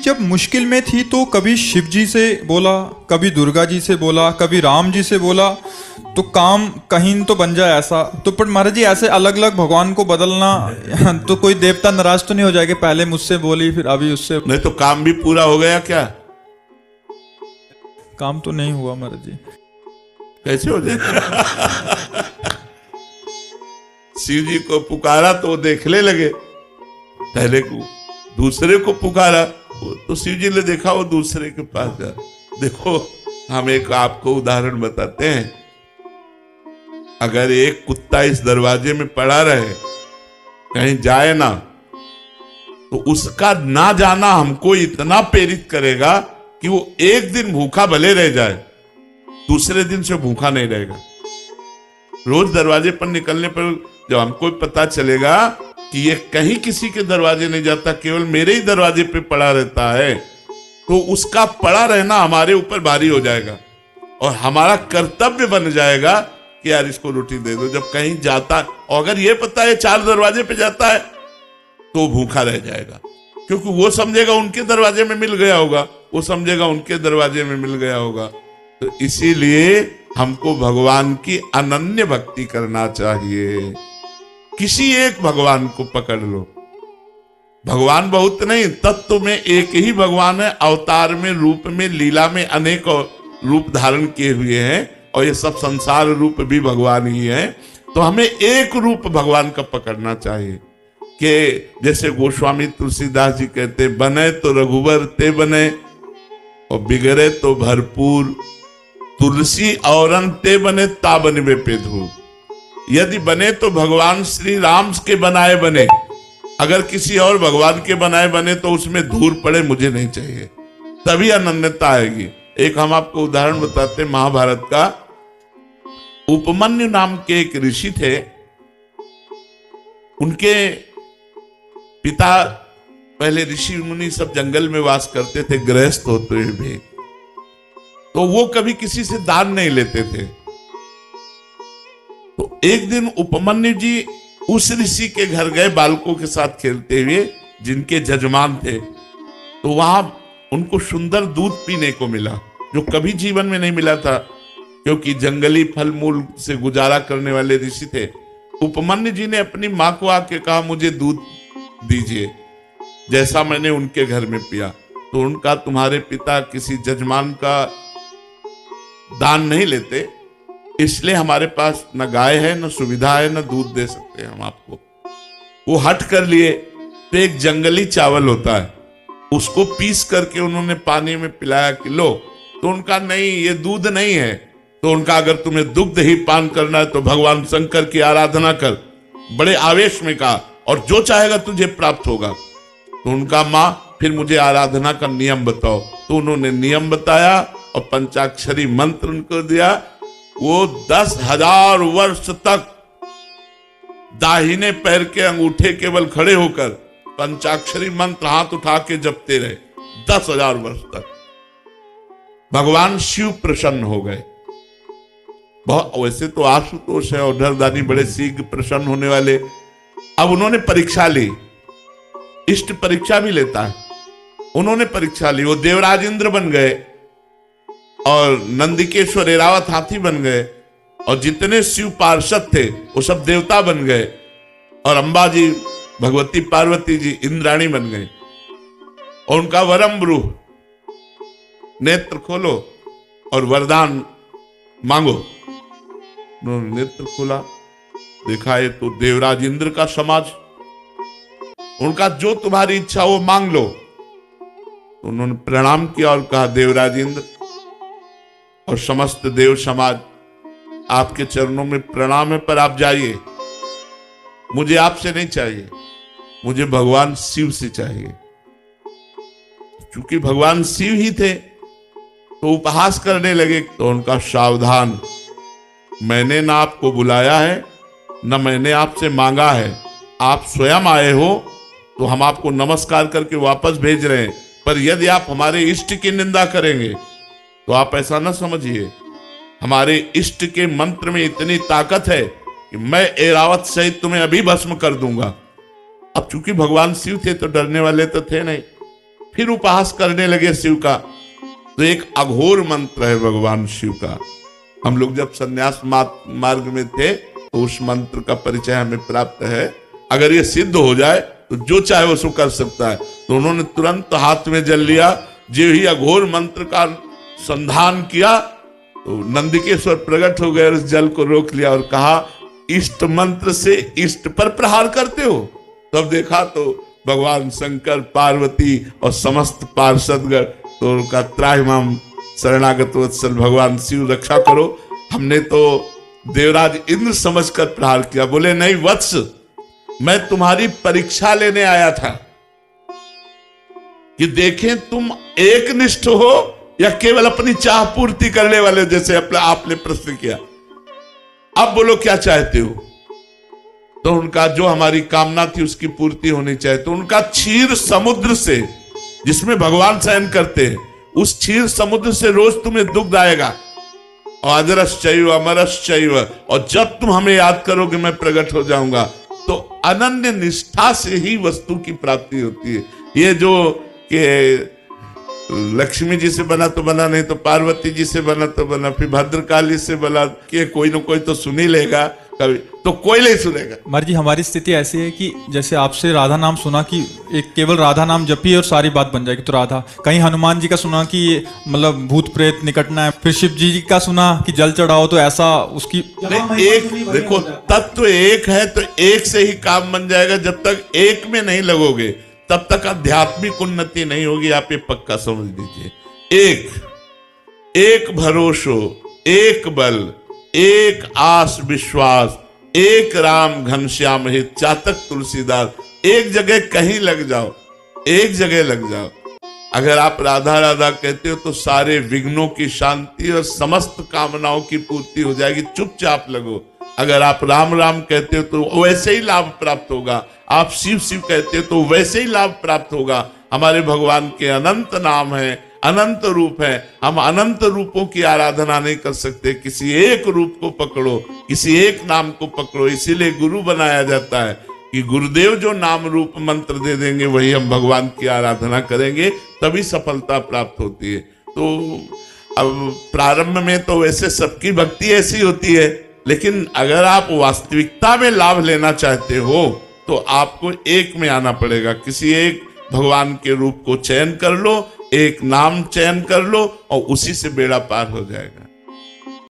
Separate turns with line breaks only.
जब मुश्किल में थी तो कभी शिव जी से बोला, कभी दुर्गा जी से बोला, कभी राम जी से बोला, तो काम कहीं तो बन जाए ऐसा। तो पर महाराज जी ऐसे अलग अलग भगवान को बदलना तो कोई देवता नाराज तो नहीं हो जाएगा, पहले मुझसे बोली फिर अभी उससे?
नहीं तो काम भी पूरा हो गया क्या?
काम तो नहीं हुआ महाराज जी।
कैसे हो जाए? शिव जी को पुकारा तो देखने लगे, पहले को दूसरे को पुकारा तो शिव जी ने देखा वो दूसरे के पास जा। देखो हम एक आपको उदाहरण बताते हैं, अगर एक कुत्ता इस दरवाजे में पड़ा रहे कहीं जाए ना, तो उसका ना जाना हमको इतना प्रेरित करेगा कि वो एक दिन भूखा भले रह जाए, दूसरे दिन से भूखा नहीं रहेगा। रोज दरवाजे पर निकलने पर जब हमको पता चलेगा कि ये कहीं किसी के दरवाजे नहीं जाता, केवल मेरे ही दरवाजे पे पड़ा रहता है, तो उसका पड़ा रहना हमारे ऊपर भारी हो जाएगा और हमारा कर्तव्य बन जाएगा कि यार इसको रोटी दे दो। जब कहीं जाता, और अगर ये पता है 4 दरवाजे पे जाता है तो भूखा रह जाएगा, क्योंकि वो समझेगा उनके दरवाजे में मिल गया होगा, वो समझेगा उनके दरवाजे में मिल गया होगा। तो इसीलिए हमको भगवान की अनन्य भक्ति करना चाहिए। किसी एक भगवान को पकड़ लो, भगवान बहुत नहीं, तत्व में एक ही भगवान है, अवतार में, रूप में, लीला में अनेक रूप धारण किए हुए हैं, और ये सब संसार रूप भी भगवान ही है। तो हमें एक रूप भगवान का पकड़ना चाहिए, कि जैसे गोस्वामी तुलसीदास जी कहते, बने तो रघुवर ते बने और बिगड़े तो भरपूर, तुलसी औरन ते बने ता बनवे पे धूप। यदि बने तो भगवान श्री राम के बनाए बने, अगर किसी और भगवान के बनाए बने तो उसमें धूल पड़े, मुझे नहीं चाहिए, तभी अनन्यता आएगी। एक हम आपको उदाहरण बताते, महाभारत का उपमन्यु नाम के एक ऋषि थे, उनके पिता, पहले ऋषि मुनि सब जंगल में वास करते थे गृहस्थ होते हुए भी, तो वो कभी किसी से दान नहीं लेते थे। तो एक दिन उपमन्यु जी उस ऋषि के घर गए बालकों के साथ खेलते हुए, जिनके जजमान थे, तो वहां उनको सुंदर दूध पीने को मिला, जो कभी जीवन में नहीं मिला था, क्योंकि जंगली फल मूल से गुजारा करने वाले ऋषि थे। उपमन्यु जी ने अपनी मां को आके कहा, मुझे दूध दीजिए जैसा मैंने उनके घर में पिया। तो उनका, तुम्हारे पिता किसी जजमान का दान नहीं लेते, इसलिए हमारे पास न गाय है, न सुविधा है, न दूध दे सकते हम आपको। वो हट कर लिए, तो एक जंगली चावल होता है, उसको पीस करके उन्होंने पानी में पिलाया कि लो। तो उनका, नहीं ये दूध नहीं है। तो उनका, अगर तुम्हें दुग्ध ही पान करना है तो भगवान शंकर की आराधना कर, बड़े आवेश में कहा, और जो चाहेगा तुझे प्राप्त होगा। तो उनका, माँ फिर मुझे आराधना का नियम बताओ। तो उन्होंने नियम बताया और पंचाक्षरी मंत्र उनको दिया। वो 10,000 वर्ष तक दाहिने पैर के अंगूठे केवल खड़े होकर पंचाक्षरी मंत्र हाथ उठा के जपते रहे 10,000 वर्ष तक। भगवान शिव प्रसन्न हो गए। बहुत, वैसे तो आशुतोष है और धरदानी बड़े शीघ्र प्रसन्न होने वाले। अब उन्होंने परीक्षा ली, इष्ट परीक्षा भी लेता है, उन्होंने परीक्षा ली। वो देवराज इंद्र बन गए और नंदिकेश्वर एरावत हाथी बन गए, और जितने शिव पार्षद थे वो सब देवता बन गए, और अंबा जी, भगवती पार्वती जी इंद्राणी बन गई। और उनका वरम ब्रूह, नेत्र खोलो और वरदान मांगो। उन्होंने नेत्र खोला, देखा ये तो देवराज इंद्र का समाज, उनका जो तुम्हारी इच्छा वो मांग लो। तो उन्होंने प्रणाम किया और कहा, देवराज इंद्र और समस्त देव समाज, आपके चरणों में प्रणाम है, पर आप जाइए, मुझे आपसे नहीं चाहिए, मुझे भगवान शिव से चाहिए। क्योंकि भगवान शिव ही थे तो उपहास करने लगे। तो उनका, सावधान, मैंने ना आपको बुलाया है, न मैंने आपसे मांगा है, आप स्वयं आए हो तो हम आपको नमस्कार करके वापस भेज रहे हैं। पर यदि आप हमारे इष्ट की निंदा करेंगे तो आप ऐसा ना समझिए, हमारे इष्ट के मंत्र में इतनी ताकत है कि मैं एरावत सहित तुम्हें अभी भस्म कर दूंगा। अब चूंकि भगवान शिव थे तो डरने वाले तो थे नहीं, फिर उपहास करने लगे शिव का। तो एक अघोर मंत्र है भगवान शिव का। हम लोग जब संन्यास मार्ग में थे तो उस मंत्र का परिचय हमें प्राप्त है। अगर ये सिद्ध हो जाए तो जो चाहे वो सो कर सकता है। तो उन्होंने तुरंत हाथ में जल लिया। जो ही अघोर मंत्र का संधान किया तो नंदिकेश्वर प्रकट हो गए और उस जल को रोक लिया और कहा, इष्ट मंत्र से इष्ट पर प्रहार करते हो। तब देखा तो भगवान शंकर, पार्वती और समस्त पार्षदगण तो उनका त्राहिमाम शरणागत वत्सल भगवान शिव रक्षा करो। हमने तो देवराज इंद्र समझकर प्रहार किया। बोले नहीं वत्स, मैं तुम्हारी परीक्षा लेने आया था कि देखें तुम एक निष्ठ हो या केवल अपनी चाह पूर्ति करने वाले, जैसे आपने प्रश्न किया। अब बोलो क्या चाहते हो। तो उनका जो हमारी कामना थी उसकी पूर्ति होनी चाहिए। तो उनका क्षीर समुद्र से, जिसमें भगवान शयन करते हैं, उस क्षीर समुद्र से रोज तुम्हें दुग्ध आएगा। और अजरश्चैव अमरश्चैव, और जब तुम हमें याद करोगे मैं प्रकट हो जाऊंगा। तो अनन्य निष्ठा से ही वस्तु की प्राप्ति होती है। ये जो कि लक्ष्मी जी से बना तो बना, नहीं तो पार्वती जी से बना तो बना, फिर भद्रकाली से बना, कि कोई ना कोई तो सुन ही लेगा, कभी तो कोई नहीं सुनेगा।
मर जी हमारी स्थिति ऐसी है कि जैसे आपसे राधा नाम सुना कि एक केवल राधा नाम जपिए और सारी बात बन जाएगी, तो राधा। कहीं हनुमान जी का सुना कि ये मतलब भूत प्रेत निकटना है, फिर शिव जी का सुना कि जल चढ़ाओ तो ऐसा उसकी
एक देखो तत्व एक है तो एक से ही काम बन जाएगा। जब तक एक में नहीं लगोगे तब तक आध्यात्मिक उन्नति नहीं होगी। आप ये पक्का समझ लीजिए। एक भरोसो, एक बल, एक आस विश्वास, एक राम घनश्याम हित, चातक तुलसीदास। एक जगह कहीं लग जाओ, एक जगह लग जाओ। अगर आप राधा राधा कहते हो तो सारे विघ्नों की शांति और समस्त कामनाओं की पूर्ति हो जाएगी। चुपचाप लगो। अगर आप राम राम कहते हो तो वैसे ही लाभ प्राप्त होगा। आप शिव शिव कहते हो तो वैसे ही लाभ प्राप्त होगा। हमारे भगवान के अनंत नाम है, अनंत रूप है। हम अनंत रूपों की आराधना नहीं कर सकते। किसी एक रूप को पकड़ो, किसी एक नाम को पकड़ो। इसीलिए गुरु बनाया जाता है कि गुरुदेव जो नाम रूप मंत्र दे देंगे वही हम भगवान की आराधना करेंगे, तभी सफलता प्राप्त होती है। तो अब प्रारंभ में तो वैसे सबकी भक्ति ऐसी होती है, लेकिन अगर आप वास्तविकता में लाभ लेना चाहते हो तो आपको एक में आना पड़ेगा। किसी एक भगवान के रूप को चयन कर लो, एक नाम चयन कर लो और उसी से बेड़ा पार हो जाएगा।